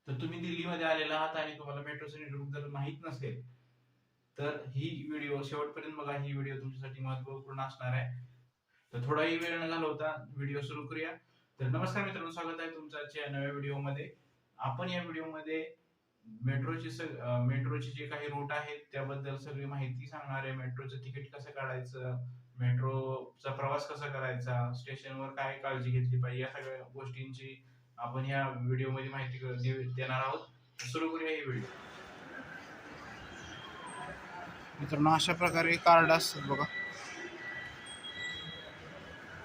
तर तुम्ही दिल्लीमध्ये आलेला आहात आणि तुम्हाला मेट्रोचं नेटवर्क जर माहीत नसेल, तर ही व्हिडिओ शेवटपर्यंत बघा. ही व्हिडिओ तुमच्यासाठी महत्त्वपूर्ण असणार आहे. तर थोडाही वेळ न घालवता व्हिडिओ सुरू करूया. तर नमस्कार मित्रांनो, स्वागत आहे तुमचं आजच्या नव्या व्हिडिओमध्ये. आपण या व्हिडिओमध्ये मेट्रोचे जे काही रूट आहेत त्याबद्दल सगळी माहिती सांगणार आहे. मेट्रोचं तिकीट कसं काढायचं, मेट्रोचा प्रवास कसा करायचा, स्टेशनवर काय काळजी घेतली पाहिजे, या सगळ्या गोष्टींची आपण या व्हिडिओमध्ये माहिती देणार आहोत. सुरू करूया ही व्हिडिओ. मित्रांनो, अशा प्रकारे कार्ड असतात बघा.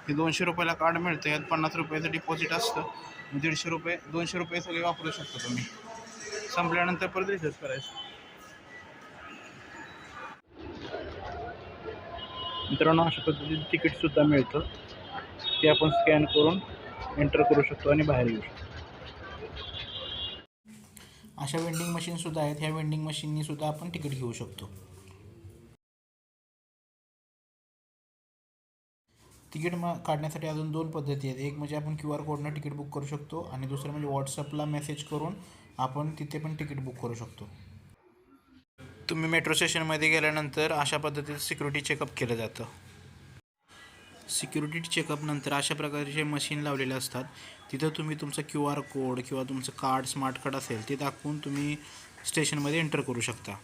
हे 200 रुपयाला कार्ड मिळतं. यात 50 रुपयाचं डिपॉझिट असतं. 150 रुपये 200 रुपये सगळे वापरू शकता तुम्ही. संपल्यानंतर परत रिचार्ज करायचं. मित्रांनो, अशा पद्धतीचं तिकीट सुद्धा मिळतं. ते आपण स्कॅन करून एंटर करू शकतो आणि बाहेर येऊ शकतो. अशा वेंडिंग मशीन सुद्धा आहेत. ह्या वेंडिंग मशीननी सुद्धा आपण तिकीट घेऊ शकतो. तिकीट काढण्यासाठी अजून 2 पद्धती आहेत. एक म्हणजे आपण QR कोडनं तिकीट बुक करू शकतो आणि दुसरं म्हणजे व्हॉट्सअपला मेसेज करून आपण तिथे पण तिकीट बुक करू शकतो. तुम्ही मेट्रो स्टेशनमध्ये गेल्यानंतर अशा पद्धतीचं सिक्युरिटी चेकअप केलं जातं. सिक्युरिटी चेकअपनंतर अशा प्रकारचे मशीन लावलेले असतात. तिथं तुम्ही तुमचा QR कोड किंवा तुमचं कार्ड, स्मार्ट कार्ड असेल ते दाखवून तुम्ही स्टेशनमध्ये एंटर करू शकता.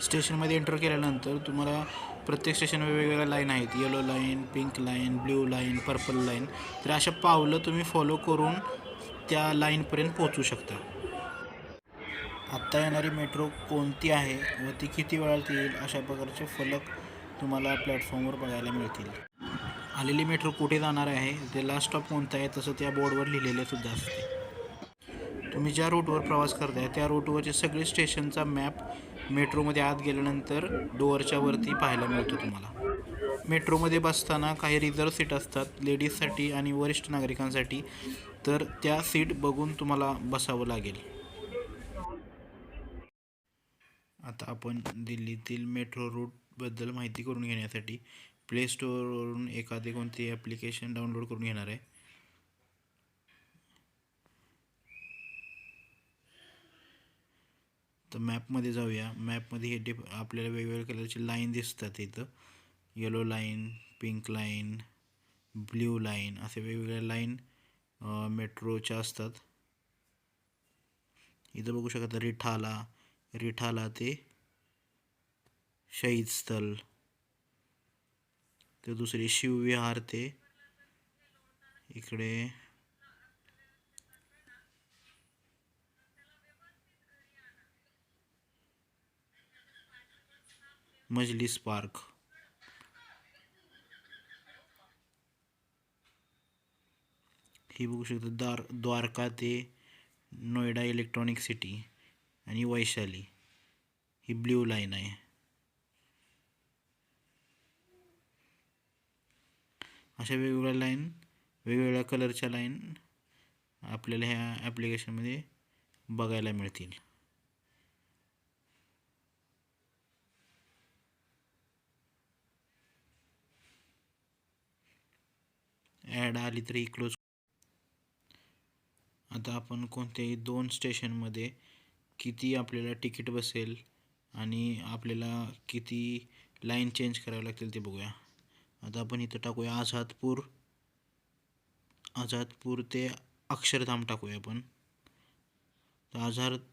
स्टेशनमध्ये एंटर केल्यानंतर तुम्हाला प्रत्येक स्टेशनवर वेगवेगळ्या लाईन आहेत. Yellow line, pink line, blue line, purple line. तर अशा पावलं तुम्ही फॉलो करून त्या लाईनपर्यंत पोहोचू शकता. आत्ता येणारी मेट्रो कोणती आहे व ती किती वेळात येईल अशा प्रकारचे फलक तुम्हाला प्लॅटफॉर्मवर बघायला मिळतील. आलेली मेट्रो कुठे जाणार आहे, ते लास्ट स्टॉप कोणता आहे, तसं त्या बोर्डवर लिहिलेले सुद्धा असते. तुम्ही ज्या रूटवर प्रवास करताय त्या रूटवरचे सगळे स्टेशनचा मॅप मेट्रोमध्ये आत गेल्यानंतर डोअरच्या वरती पाहायला मिळतो तुम्हाला. मेट्रोमध्ये बसताना काही रिझर्व सीट असतात लेडीजसाठी आणि वरिष्ठ नागरिकांसाठी. तर त्या सीट बघून तुम्हाला बसावं लागेल. आता आपण दिल्लीतील मेट्रो रूटबद्दल माहिती करून घेण्यासाठी प्ले स्टोअरवरून एखादे कोणते ॲप्लिकेशन डाउनलोड करून घेणार आहे. तर मॅपमध्ये जाऊया. मॅपमध्ये हे आपल्याला वेगवेगळ्या कलरची लाईन दिसतात. इथं yellow line, pink line, blue line असे वेगवेगळ्या लाईन मेट्रोच्या असतात. इथं बघू शकता रिठाला ते शहीद स्थल, तर दुसरी शिवविहार ते इकडे मजलिस पार्क. ही बघू शकता द्वारका ते नोएडा इलेक्ट्रॉनिक सिटी आणि वैशाली. ही ब्ल्यू लाईन आहे. अशा वेगवेगळ्या लाईन, वेगवेगळ्या कलरच्या लाईन आपल्याला ह्या ॲप्लिकेशनमध्ये बघायला मिळतील. ॲड आली तरी क्लोज. आता आपण कोणत्याही 2 स्टेशनमध्ये किती आपल्याला तिकीट बसेल आणि आपल्याला किती लाईन चेंज करावं लागतील ते बघूया. आता आपण इथं टाकूया आझादपूर ते अक्षरधाम टाकूया आपण. तर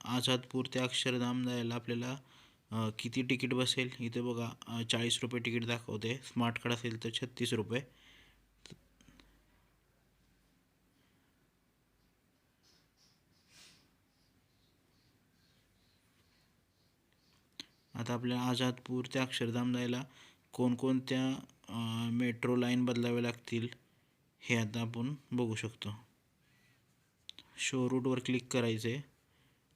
आझादपूर ते अक्षरधाम जायला आपल्याला किती तिकीट बसेल इथे बघा. 40 रुपये तिकीट दाखवते. स्मार्ट कार्ड असेल तर 36 रुपये. आता आपल्याला आझादपूर ते अक्षरधाम जायला कोणकोणत्या मेट्रो लाईन बदलाव्या लागतील हे आता आपण बघू शकतो. शो रूटवर क्लिक करायचे.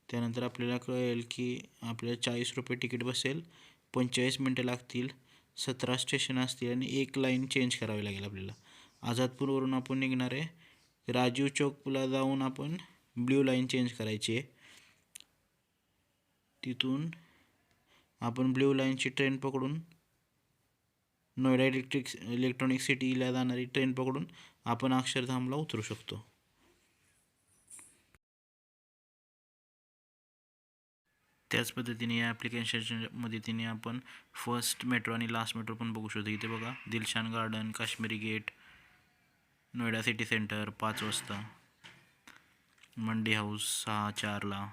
त्यानंतर आपल्याला कळेल की आपल्याला 40 रुपये तिकीट बसेल. 45 मिनटं लागतील. 17 स्टेशन असतील आणि 1 लाईन चेंज करावी लागेल आपल्याला. आझादपूरवरून आपण निघणार आहे. राजीव चौकला जाऊन आपण ब्ल्यू लाईन चेंज करायची आहे. तिथून आपण ब्ल्यू लाईनची ट्रेन पकडून नोएडा इलेक्ट्रॉनिक सिटीला जाणारी ट्रेन पकडून आपण अक्षरधामला उतरू शकतो. त्याच पद्धतीने या ॲप्लिकेशनच्या मदतीने आपण फर्स्ट मेट्रो आणि लास्ट मेट्रो पण बघू शकतो. इथे बघा, Dilshad garden, Kashmiri gate, Noida city centre 5 वाजता, मंडी हाऊस 6:04ला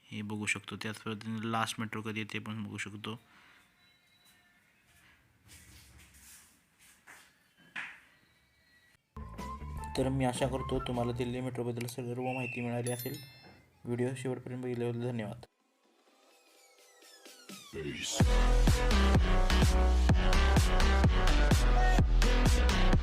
हे बघू शकतो. त्याच पद्धतीने लास्ट मेट्रो कधी ते पण बघू शकतो. तर मी आशा करतो तुम्हाला दिल्ली मेट्रोबद्दल सर्व माहिती मिळाली असेल. व्हिडिओ शेवटपर्यंत बघितल्याबद्दल धन्यवाद.